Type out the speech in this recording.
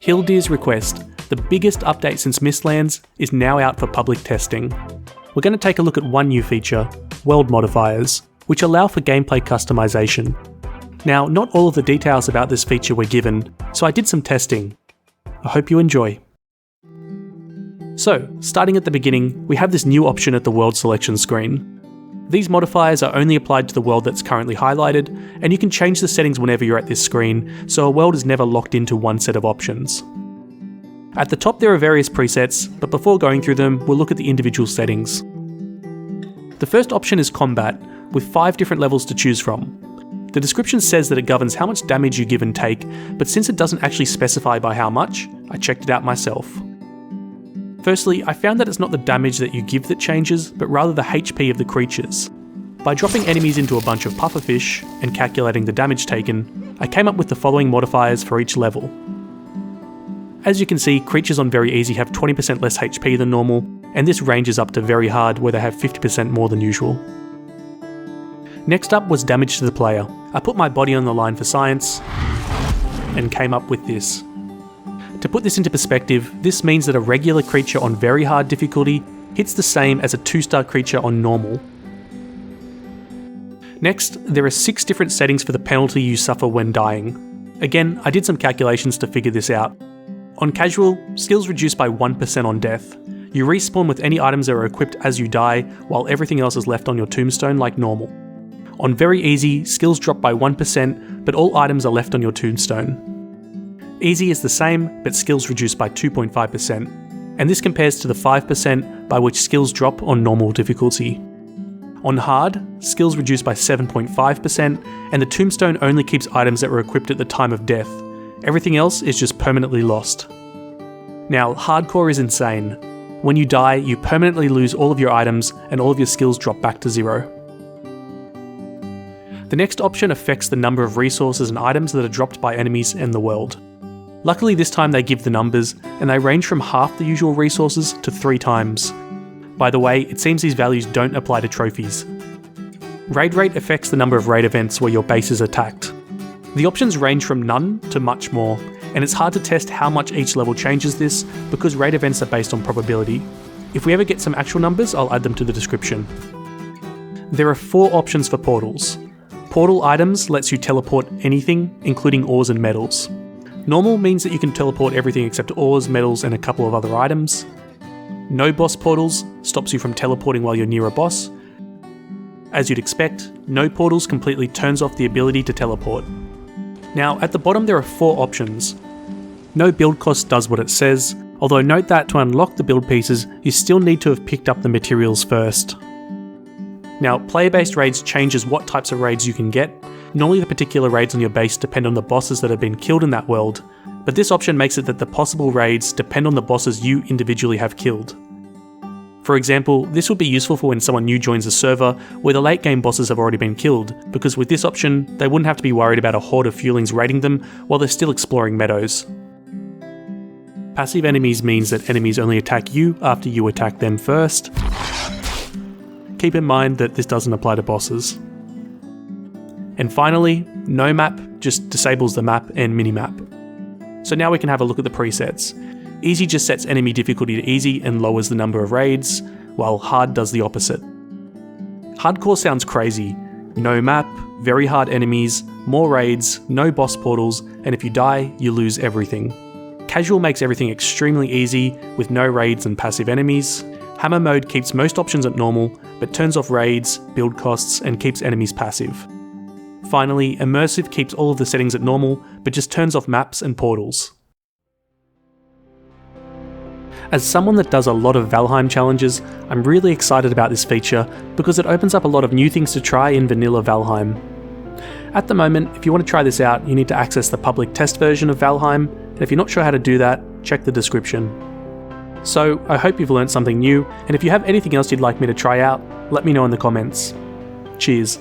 Hildir's Request, the biggest update since Mistlands, is now out for public testing. We're going to take a look at one new feature, World Modifiers, which allow for gameplay customization. Now, not all of the details about this feature were given, so I did some testing. I hope you enjoy. So, starting at the beginning, we have this new option at the world selection screen. These modifiers are only applied to the world that's currently highlighted, and you can change the settings whenever you're at this screen, so a world is never locked into one set of options. At the top there are various presets, but before going through them, we'll look at the individual settings. The first option is Combat, with 5 different levels to choose from. The description says that it governs how much damage you give and take, but since it doesn't actually specify by how much, I checked it out myself. Firstly, I found that it's not the damage that you give that changes, but rather the HP of the creatures. By dropping enemies into a bunch of pufferfish and calculating the damage taken, I came up with the following modifiers for each level. As you can see, creatures on Very Easy have 20% less HP than normal, and this ranges up to Very Hard where they have 50% more than usual. Next up was damage to the player. I put my body on the line for science, and came up with this. To put this into perspective, this means that a regular creature on Very Hard difficulty hits the same as a 2-star creature on Normal. Next, there are 6 different settings for the penalty you suffer when dying. Again, I did some calculations to figure this out. On Casual, skills reduce by 1% on death. You respawn with any items that are equipped as you die, while everything else is left on your tombstone like normal. On Very Easy, skills drop by 1%, but all items are left on your tombstone. Easy is the same, but skills reduce by 2.5%, and this compares to the 5% by which skills drop on normal difficulty. On Hard, skills reduce by 7.5%, and the tombstone only keeps items that were equipped at the time of death. Everything else is just permanently lost. Now, Hardcore is insane. When you die, you permanently lose all of your items, and all of your skills drop back to 0. The next option affects the number of resources and items that are dropped by enemies in the world. Luckily this time they give the numbers, and they range from half the usual resources to 3 times. By the way, it seems these values don't apply to trophies. Raid rate affects the number of raid events where your base is attacked. The options range from none to much more, and it's hard to test how much each level changes this because raid events are based on probability. If we ever get some actual numbers, I'll add them to the description. There are 4 options for portals. Portal items lets you teleport anything, including ores and metals. Normal means that you can teleport everything except ores, metals, and a couple of other items. No boss portals stops you from teleporting while you're near a boss. As you'd expect, no portals completely turns off the ability to teleport. Now, at the bottom there are 4 options. No build cost does what it says, although note that to unlock the build pieces, you still need to have picked up the materials first. Now, player-based raids changes what types of raids you can get. Normally the particular raids on your base depend on the bosses that have been killed in that world, but this option makes it that the possible raids depend on the bosses you individually have killed. For example, this would be useful for when someone new joins a server where the late game bosses have already been killed, because with this option, they wouldn't have to be worried about a horde of Fuelings raiding them while they're still exploring meadows. Passive enemies means that enemies only attack you after you attack them first. Keep in mind that this doesn't apply to bosses. And finally, no map just disables the map and minimap. So now we can have a look at the presets. Easy just sets enemy difficulty to easy and lowers the number of raids, while hard does the opposite. Hardcore sounds crazy. No map, very hard enemies, more raids, no boss portals, and if you die, you lose everything. Casual makes everything extremely easy, with no raids and passive enemies. Hammer mode keeps most options at normal, but turns off raids, build costs, and keeps enemies passive. Finally, Immersive keeps all of the settings at normal, but just turns off maps and portals. As someone that does a lot of Valheim challenges, I'm really excited about this feature because it opens up a lot of new things to try in vanilla Valheim. At the moment, if you want to try this out, you need to access the public test version of Valheim, and if you're not sure how to do that, check the description. So, I hope you've learned something new, and if you have anything else you'd like me to try out, let me know in the comments. Cheers.